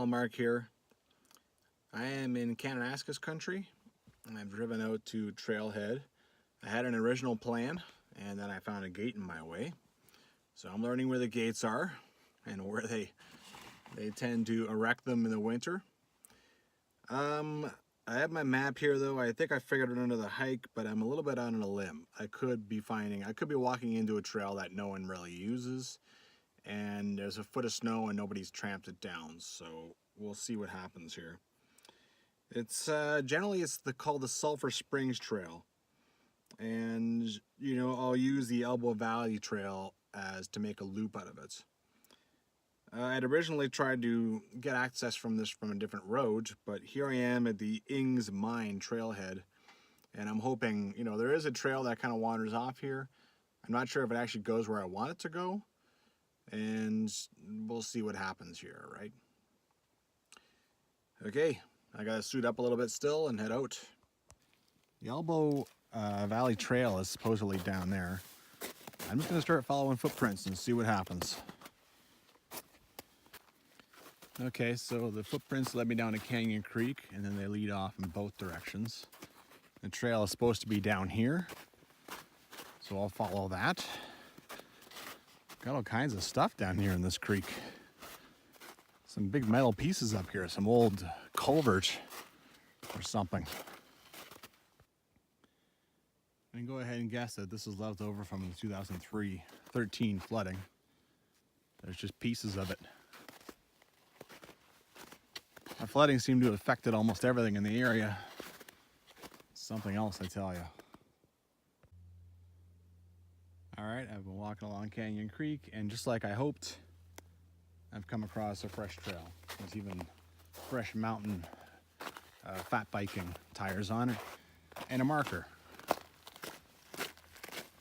mile mark here. I am in Kananaskis country, and I've driven out to Trailhead. I had an original plan, and then I found a gate in my way. So I'm learning where the gates are and where they tend to erect them in the winter. I have my map here though. I think I figured it under the hike, but I'm a little bit out on a limb. I could be walking into a trail that no one really uses, and there's a foot of snow and nobody's tramped it down. So we'll see what happens here. It's generally called the Sulphur Springs Trail, and you know, I'll use the Elbow Valley Trail to make a loop out of it. I'd originally tried to get access from a different road, but here I am at the Ings Mine trailhead, and I'm hoping, you know, there is a trail that kind of wanders off here. I'm not sure if it actually goes where I want it to go, and we'll see what happens here, right? Okay, I gotta suit up a little bit still and head out. The Elbow Valley Trail is supposedly down there. I'm just gonna start following footprints and see what happens. Okay, so the footprints led me down to Canyon Creek, and then they lead off in both directions. The trail is supposed to be down here, so I'll follow that. Got all kinds of stuff down here in this creek. Some big metal pieces up here, some old culvert or something. I can go ahead and guess that this is left over from the 2013 flooding. There's just pieces of it. The flooding seemed to have affected almost everything in the area. Something else, I tell you. All right, I've been walking along Canyon Creek, and just like I hoped, I've come across a fresh trail. There's even fresh mountain fat biking tires on it, and a marker.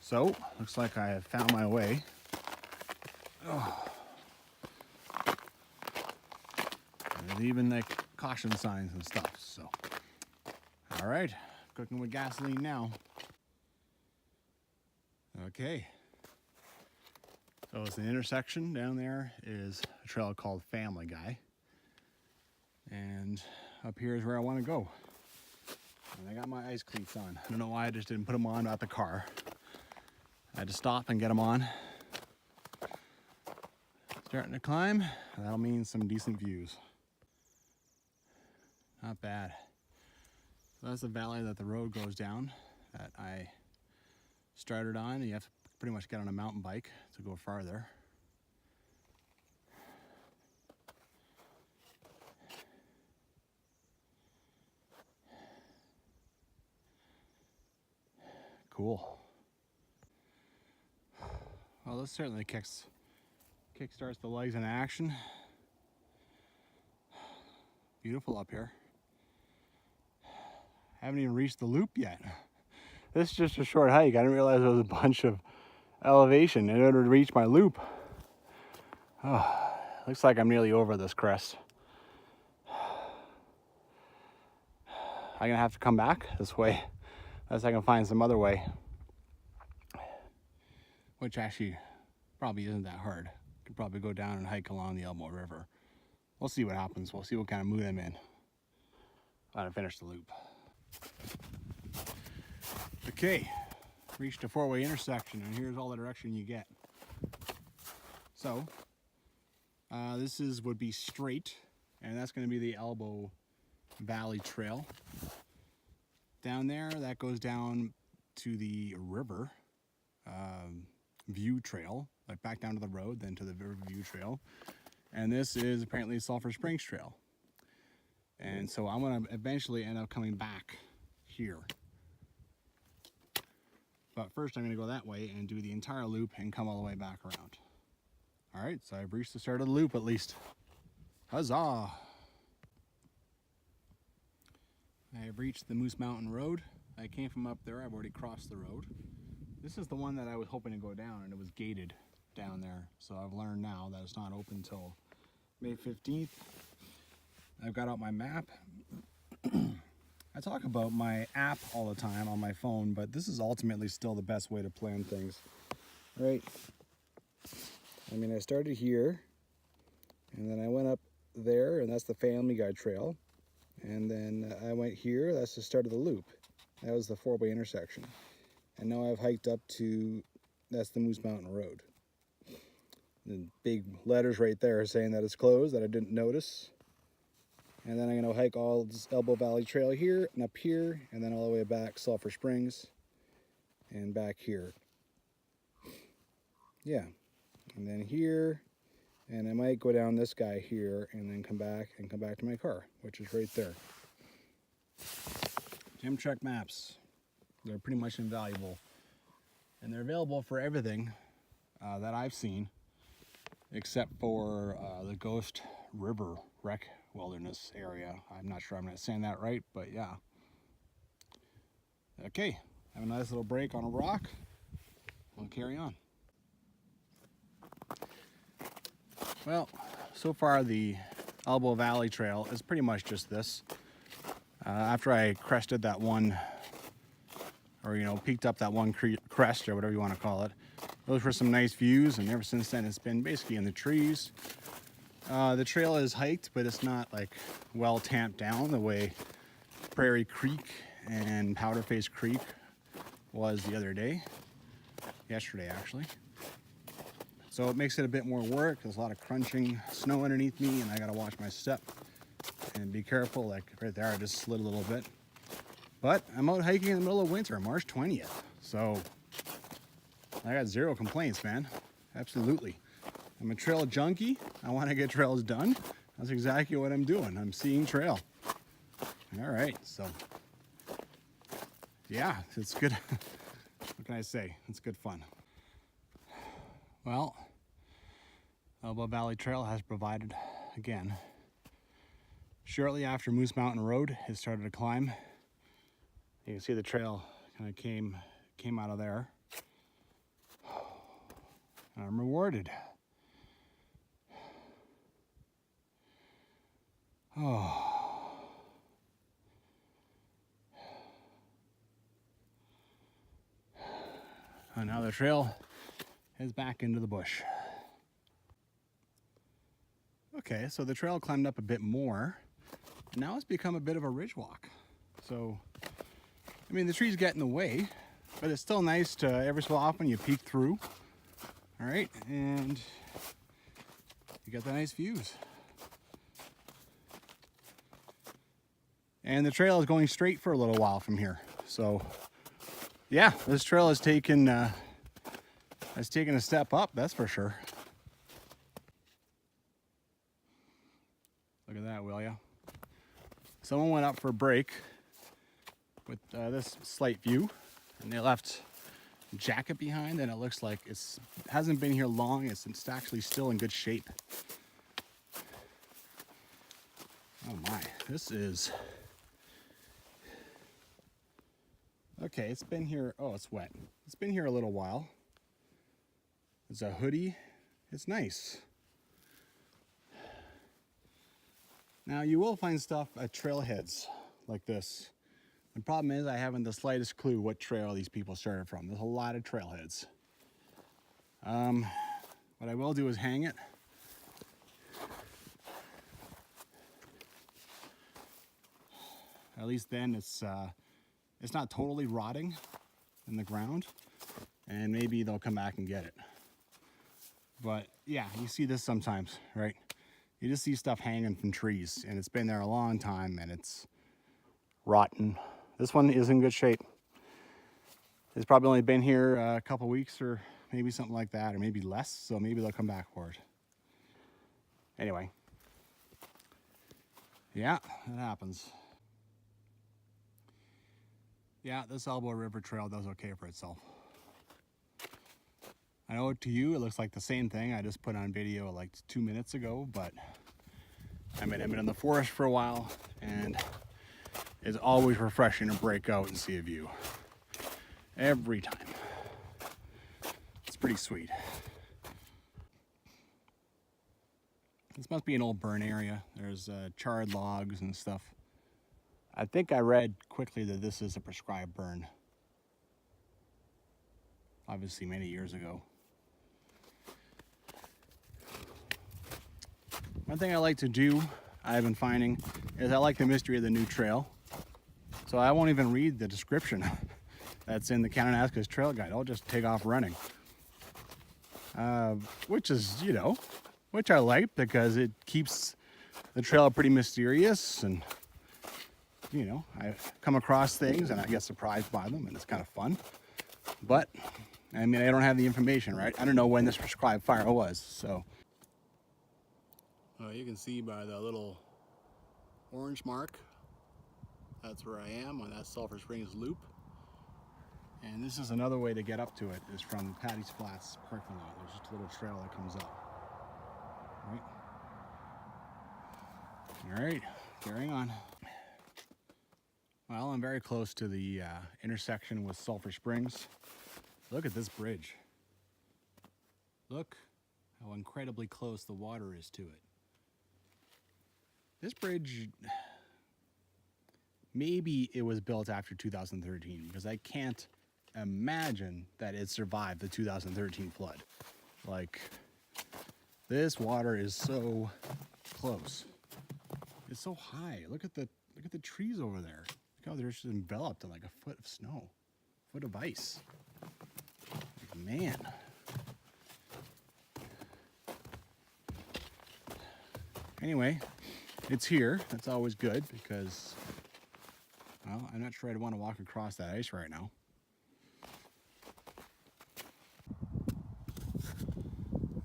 So, looks like I have found my way. Oh. There's even like caution signs and stuff, so. All right, cooking with gasoline now. Okay. So it's an intersection down there is a trail called Family Guy. And up here is where I want to go. And I got my ice cleats on. I don't know why I just didn't put them on at the car. I had to stop and get them on. Starting to climb, that'll mean some decent views. Not bad. So that's the valley that the road goes down that I started on. You have to pretty much get on a mountain bike to go farther. Cool. Well, this certainly kickstarts the legs in action. Beautiful up here. Haven't even reached the loop yet. This is just a short hike. I didn't realize there was a bunch of elevation in order to reach my loop. Oh, looks like I'm nearly over this crest. I'm gonna have to come back this way unless I can find some other way. Which actually probably isn't that hard. Could probably go down and hike along the Elbow River. We'll see what happens. We'll see what kind of mood I'm in. I'm gonna finish the loop. Okay, reached a four-way intersection, and here's all the direction you get. So, this would be straight, and that's going to be the Elbow Valley Trail. Down there, that goes down to the river view trail, like back down to the road, then to the river view trail. And this is apparently Sulphur Springs Trail. And so I'm going to eventually end up coming back here. But first I'm going to go that way and do the entire loop and come all the way back around. All right, so I've reached the start of the loop at least. Huzzah! I have reached the Moose Mountain Road. I came from up there. I've already crossed the road. This is the one that I was hoping to go down, and it was gated down there. So I've learned now that it's not open until May 15th. I've got out my map. I talk about my app all the time on my phone, but this is ultimately still the best way to plan things. Right? I mean, I started here, and then I went up there, and that's the Family Guy Trail. And then I went here, that's the start of the loop. That was the four-way intersection. And now I've hiked up to, that's the Moose Mountain Road. The big letters right there saying that it's closed, that I didn't notice. And then I'm going to hike all this Elbow Valley Trail here and up here, and then all the way back Sulphur Springs and back here. Yeah, and then here, and I might go down this guy here and then come back to my car, which is right there. Gem Trek maps, they're pretty much invaluable, and they're available for everything that I've seen, except for the Ghost River Wreck Wilderness area. I'm not sure I'm not saying that right, but yeah. Okay, have a nice little break on a rock. We'll carry on. Well, so far the Elbow Valley Trail is pretty much just this. After I crested that one, or peeked up that one crest or whatever you want to call it, those were some nice views, and ever since then it's been basically in the trees. The trail is hiked, but it's not like well tamped down the way Prairie Creek and Powderface Creek was the other day. Yesterday, actually. So it makes it a bit more work. There's a lot of crunching snow underneath me, and I gotta watch my step and be careful. Like right there, I just slid a little bit. But I'm out hiking in the middle of winter, March 20th. So I got zero complaints, man. Absolutely. I'm a trail junkie. I want to get trails done. That's exactly what I'm doing. I'm seeing trail. All right, so yeah, it's good. What can I say? It's good fun. Well, Elbow Valley Trail has provided again. Shortly after Moose Mountain Road, it started to climb. You can see the trail kind of came out of there. And I'm rewarded. Oh. And now the trail is back into the bush. Okay, so the trail climbed up a bit more. Now it's become a bit of a ridge walk. So, I mean, the trees get in the way, but it's still nice to every so often you peek through. All right, and you get the nice views. And the trail is going straight for a little while from here. So, yeah, this trail has taken a step up, that's for sure. Look at that, will ya? Someone went up for a break with this slight view, and they left a jacket behind, and it looks like it hasn't been here long. It's actually still in good shape. Oh my, this is... Okay, it's been here, oh, it's wet. It's been here a little while. It's a hoodie, it's nice. Now you will find stuff at trailheads like this. The problem is I haven't the slightest clue what trail these people started from. There's a lot of trailheads. What I will do is hang it. At least then it's not totally rotting in the ground, and maybe they'll come back and get it. But yeah, you see this sometimes, right? You just see stuff hanging from trees, and it's been there a long time, and it's rotten. This one is in good shape. It's probably only been here a couple weeks or maybe something like that, or maybe less, so maybe they'll come back for it. Anyway. Yeah, that happens. Yeah, this Elbow River Trail does okay for itself. I know to you it looks like the same thing I just put on video like 2 minutes ago, but I've been in the forest for a while, and it's always refreshing to break out and see a view. Every time. It's pretty sweet. This must be an old burn area. There's charred logs and stuff. I think I read quickly that this is a prescribed burn. Obviously many years ago. One thing I like to do, I've been finding, is I like the mystery of the new trail. So I won't even read the description that's in the Kananaskis trail guide. I'll just take off running. Which is, you know, which I like because it keeps the trail pretty mysterious, and, you know, I come across things and I get surprised by them, and it's kind of fun. But, I mean, I don't have the information, right? I don't know when this prescribed fire was, so. You can see by the little orange mark, that's where I am on that Sulphur Springs Loop. And this is another way to get up to it, is from Patty's Flats parking lot. There's just a little trail that comes up. All right, carrying on. Well, I'm very close to the intersection with Sulphur Springs. Look at this bridge. Look how incredibly close the water is to it. This bridge, maybe it was built after 2013, because I can't imagine that it survived the 2013 flood. Like, this water is so close. It's so high. Look at the trees over there. Look how they're just enveloped in like a foot of snow, foot of ice. Like, man. Anyway, it's here. That's always good because, well, I'm not sure I'd want to walk across that ice right now.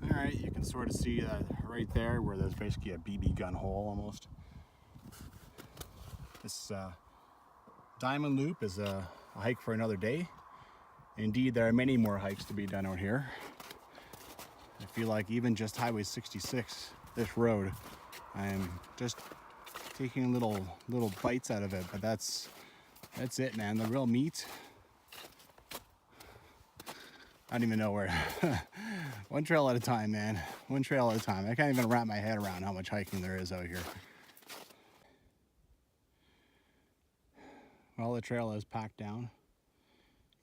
All right, you can sort of see right there where there's basically a BB gun hole almost. This Diamond Loop is a hike for another day. Indeed, there are many more hikes to be done out here. I feel like even just Highway 66, this road, I'm just taking little bites out of it, but that's it, man. The real meat, I don't even know where. One trail at a time, man. One trail at a time. I can't even wrap my head around how much hiking there is out here. Well, the trail is packed down,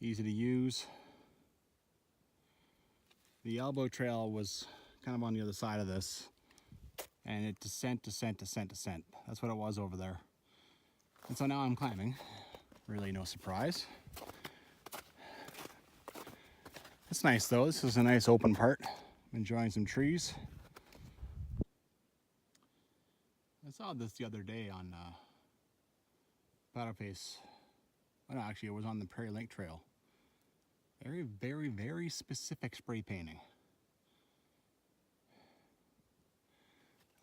easy to use. The elbow trail was kind of on the other side of this, and it descent. That's what it was over there. And so now I'm climbing. Really no surprise. It's nice though. This is a nice open part. I'm enjoying some trees. I saw this the other day on Paddleface. Well, no, actually, it was on the Prairie Link Trail. Very specific spray painting.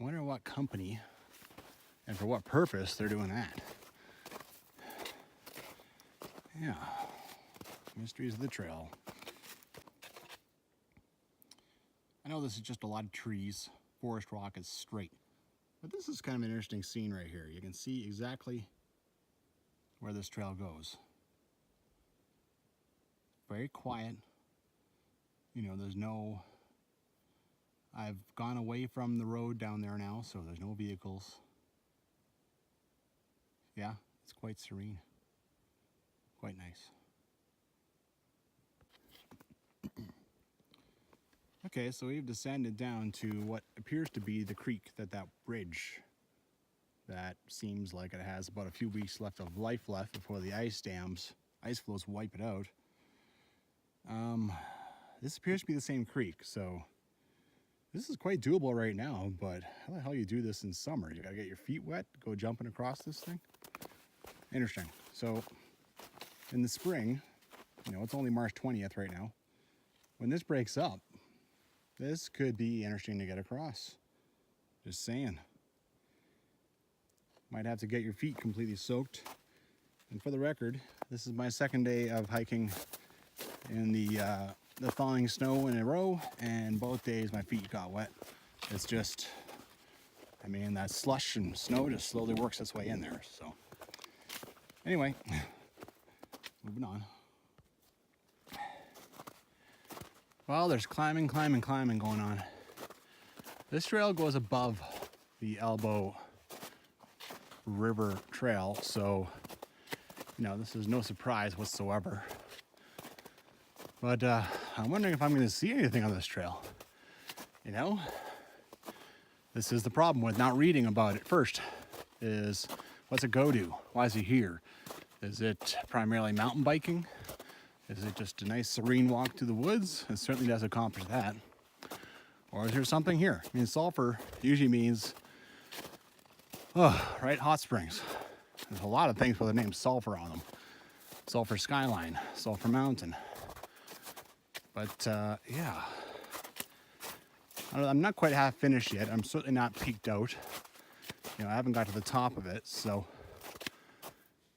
I wonder what company and for what purpose they're doing that. Yeah, mysteries of the trail. I know this is just a lot of trees. Forest rock is straight. But this is kind of an interesting scene right here. You can see exactly where this trail goes. Very quiet. You know, there's no... I've gone away from the road down there now, so there's no vehicles. Yeah, it's quite serene. Quite nice. Okay, so we've descended down to what appears to be the creek that bridge that seems like it has about a few weeks left of life left before the ice flows wipe it out. This appears to be the same creek, so this is quite doable right now, but how the hell you do this in summer? You gotta get your feet wet, go jumping across this thing? Interesting. So in the spring, you know, it's only March 20th right now. When this breaks up, this could be interesting to get across. Just saying. Might have to get your feet completely soaked. And for the record, this is my second day of hiking in the thawing snow in a row, and both days my feet got wet. It's just, I mean, that slush and snow just slowly works its way in there. So anyway, moving on. Well, there's climbing going on. This trail goes above the Elbow River Trail, so, you know, this is no surprise whatsoever. But I'm wondering if I'm going to see anything on this trail. You know, This is the problem with not reading about it first, is what's it go to? Why is it here? Is it primarily mountain biking? Is it just a nice serene walk through the woods? It certainly does accomplish that. Or is there something here? I mean, sulfur usually means, right, hot springs. There's a lot of things with the name sulfur on them. Sulphur Skyline, Sulphur Mountain. But yeah, I'm not quite half finished yet. I'm certainly not peaked out. You know, I haven't got to the top of it, so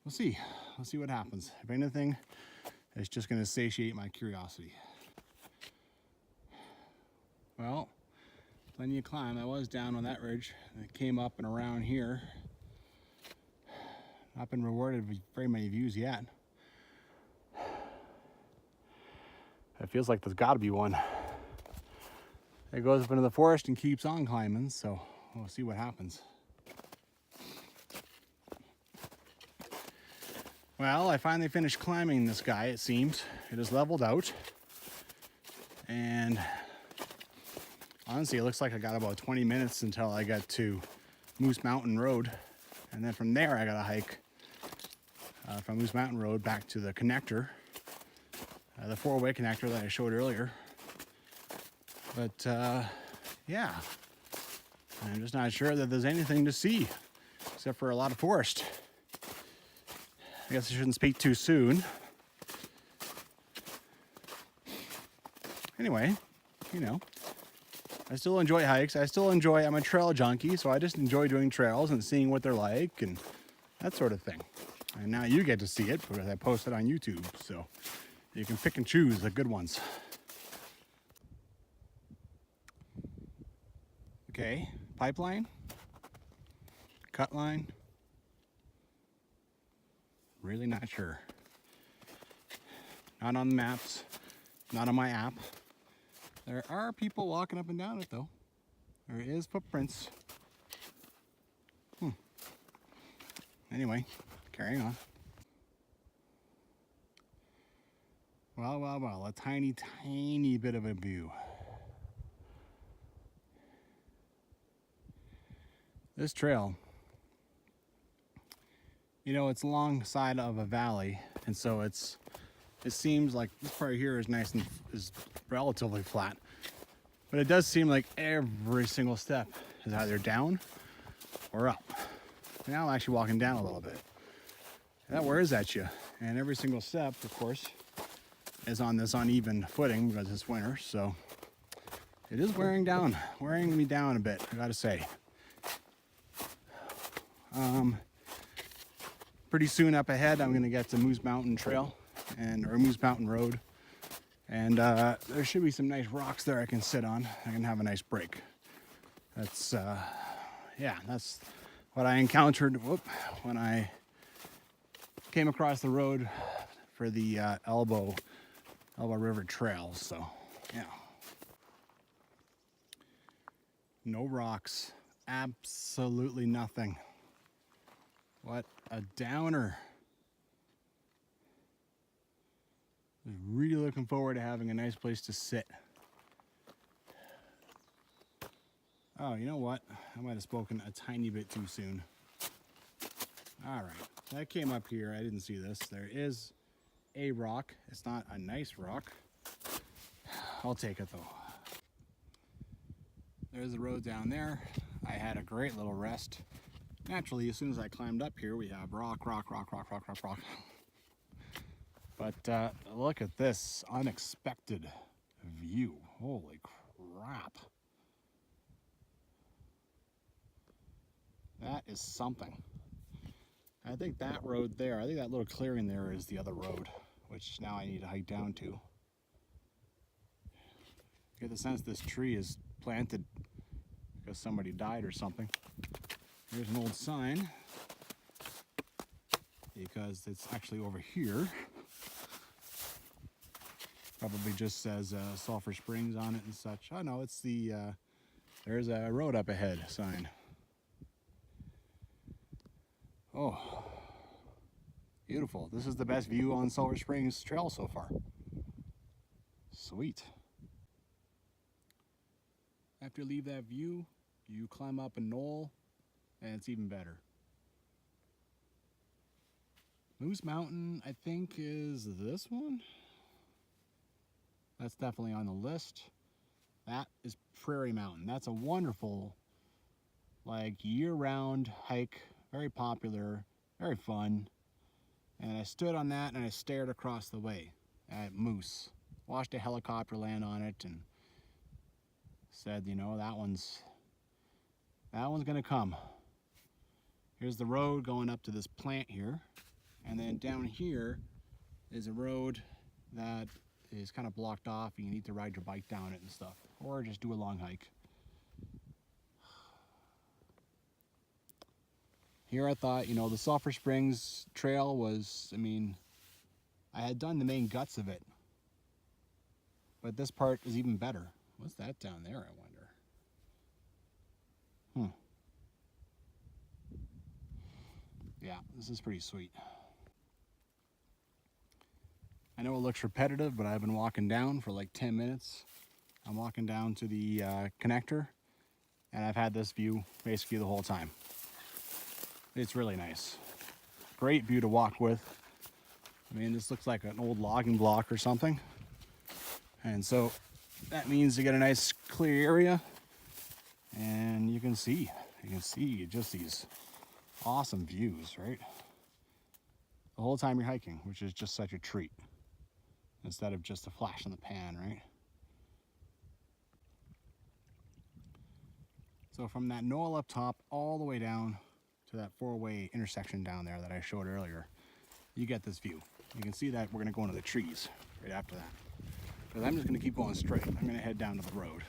we'll see. We'll see what happens. If anything, it's just going to satiate my curiosity. Well, plenty of climb. I was down on that ridge, and it came up and around here. Not been rewarded with very many views yet. It feels like there's got to be one. It goes up into the forest and keeps on climbing, so we'll see what happens. Well, I finally finished climbing this guy, it seems. It is leveled out. And honestly, it looks like I got about 20 minutes until I got to Moose Mountain Road. And then from there, I got to hike from Moose Mountain Road back to the connector. The four-way connector that I showed earlier. But yeah, I'm just not sure that there's anything to see except for a lot of forest. I guess I shouldn't speak too soon. Anyway, you know, I still enjoy hikes. I'm a trail junkie, so I just enjoy doing trails and seeing what they're like and that sort of thing. And now you get to see it because I post it on YouTube, so you can pick and choose the good ones. Okay, pipeline, cut line, really not sure. Not on the maps, not on my app. There are people walking up and down it though. There is footprints. Anyway, carrying on. Well, a tiny bit of a view. This trail, you know, it's alongside of a valley, and so it seems like this part here is nice and is relatively flat, but it does seem like every single step is either down or up. Now I'm actually walking down a little bit. That wears at you, and every single step, of course, is on this uneven footing because it's winter, so it is wearing me down a bit, I gotta say. Pretty soon up ahead, I'm gonna get to Moose Mountain Trail or Moose Mountain Road, and there should be some nice rocks there I can sit on. I can have a nice break. That's that's what I encountered when I came across the road for the Elbow River Trail. So yeah, no rocks, absolutely nothing. What a downer. I was really looking forward to having a nice place to sit. Oh, you know what? I might have spoken a tiny bit too soon. All right, so I came up here. I didn't see this. There is a rock. It's not a nice rock. I'll take it though. There's the road down there. I had a great little rest. Naturally, as soon as I climbed up here, we have rock. But look at this unexpected view. Holy crap. That is something. I think that road there, I think that little clearing there is the other road, which now I need to hike down to. I get the sense this tree is planted because somebody died or something. Here's an old sign, because it's actually over here. Probably just says Sulphur Springs on it and such. Oh no, it's the, there's a road up ahead sign. Oh, beautiful. This is the best view on Sulphur Springs Trail so far. Sweet. After you leave that view, you climb up a knoll and it's even better. Moose Mountain, I think, is this one. That's definitely on the list. That is Prairie Mountain. That's a wonderful, like, year-round hike. Very popular, very fun. And I stood on that and I stared across the way at moose. Watched a helicopter land on it and said, you know, that one's gonna come. Here's the road going up to this plant here. And then down here is a road that is kind of blocked off. You need to ride your bike down it and stuff, or just do a long hike. Here I thought, you know, the Sulphur Springs trail was, I mean, I had done the main guts of it, but this part is even better. What's that down there, I wonder? Yeah, this is pretty sweet. I know it looks repetitive, but I've been walking down for like 10 minutes. I'm walking down to the connector, and I've had this view basically the whole time. It's really nice. Great view to walk with. I mean, this looks like an old logging block or something. And so that means you get a nice clear area, and you can see just these awesome views, right? The whole time you're hiking, which is just such a treat. Instead of just a flash in the pan, right? So from that knoll up top all the way down to that four-way intersection down there that I showed earlier, you get this view. You can see that we're gonna go into the trees right after that. Because I'm just gonna keep going straight. I'm gonna head down to the road,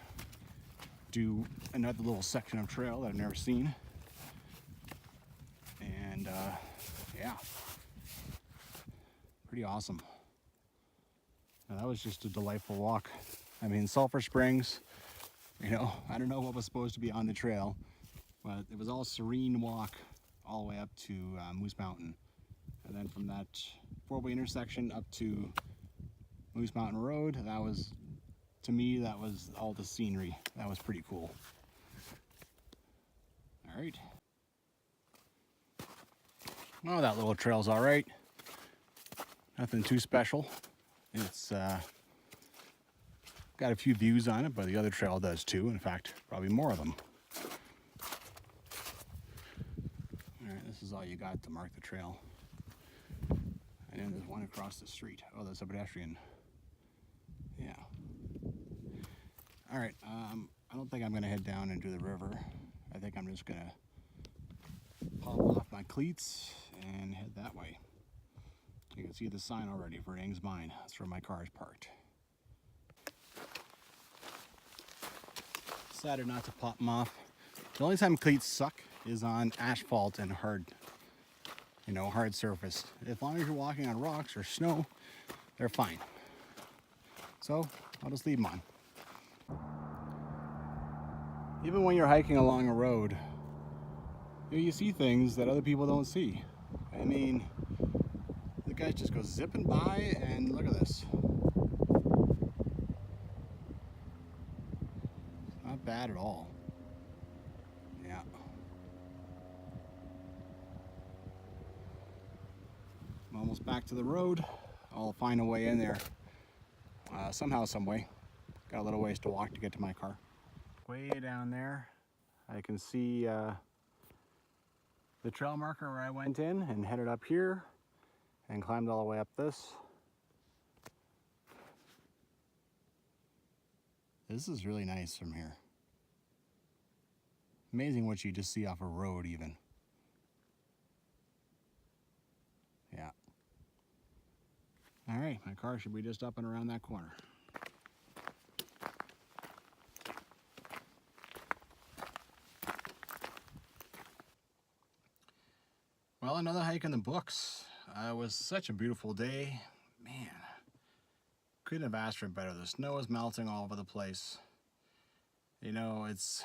do another little section of trail that I've never seen. And yeah, pretty awesome. Now, that was just a delightful walk. I mean, Sulphur Springs, you know, I don't know what was supposed to be on the trail, but it was all serene walk all the way up to Moose Mountain. And then from that four-way intersection up to Moose Mountain Road, that was, to me, that was all the scenery. That was pretty cool. All right. Well, that little trail's all right. Nothing too special. It's got a few views on it, but the other trail does too. In fact, probably more of them. All right, this is all you got to mark the trail. And then there's one across the street. Oh, there's a pedestrian. Yeah. All right, I don't think I'm gonna head down into the river. I think I'm just gonna pop off my cleats and head that way. You can see the sign already for Ang's Mine. That's where my car is parked. Decided not to pop them off. The only time cleats suck is on asphalt and hard, you know, hard surface. As long as you're walking on rocks or snow, they're fine. So I'll just leave them on. Even when you're hiking along a road, you see things that other people don't see. I mean, the guy just goes zipping by, and look at this. Not bad at all. Yeah. I'm almost back to the road. I'll find a way in there somehow, some way. Got a little ways to walk to get to my car. Way down there, I can see the trail marker where I went in and headed up here and climbed all the way up this. This is really nice from here. Amazing what you just see off a road even. Yeah. All right, my car should be just up and around that corner. Well, another hike in the books. It was such a beautiful day. Man, couldn't have asked for better. The snow is melting all over the place. You know, it's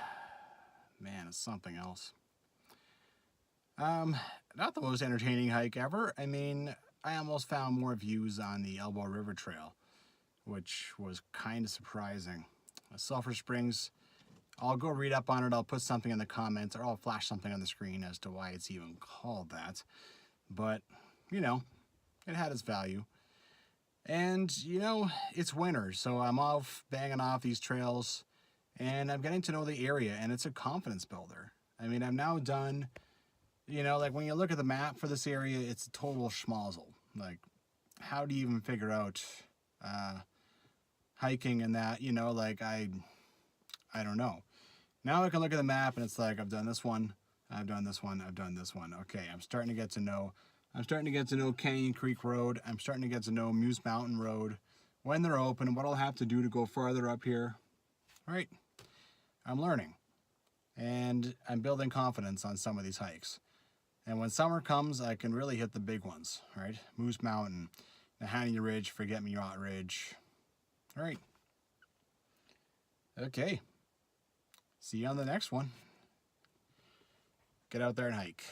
something else. Not the most entertaining hike ever. I mean, I almost found more views on the Elbow River Trail, which was kind of surprising. Sulphur Springs, I'll go read up on it. I'll put something in the comments, or I'll flash something on the screen as to why it's even called that. But, you know, it had its value. And, you know, it's winter, so I'm off banging off these trails, and I'm getting to know the area, and it's a confidence builder. I mean, I'm now done, you know, like when you look at the map for this area, it's a total schmozzle. Like, how do you even figure out hiking and that, you know, like I don't know. Now I can look at the map and it's like, I've done this one, I've done this one, I've done this one. Okay, I'm starting to get to know Canyon Creek Road. I'm starting to get to know Moose Mountain Road, when they're open, what I'll have to do to go farther up here. All right, I'm learning. And I'm building confidence on some of these hikes. And when summer comes, I can really hit the big ones, right? Moose Mountain, Nahanni Ridge, Forget Me Not Ridge. All right. Okay. See you on the next one. Get out there and hike.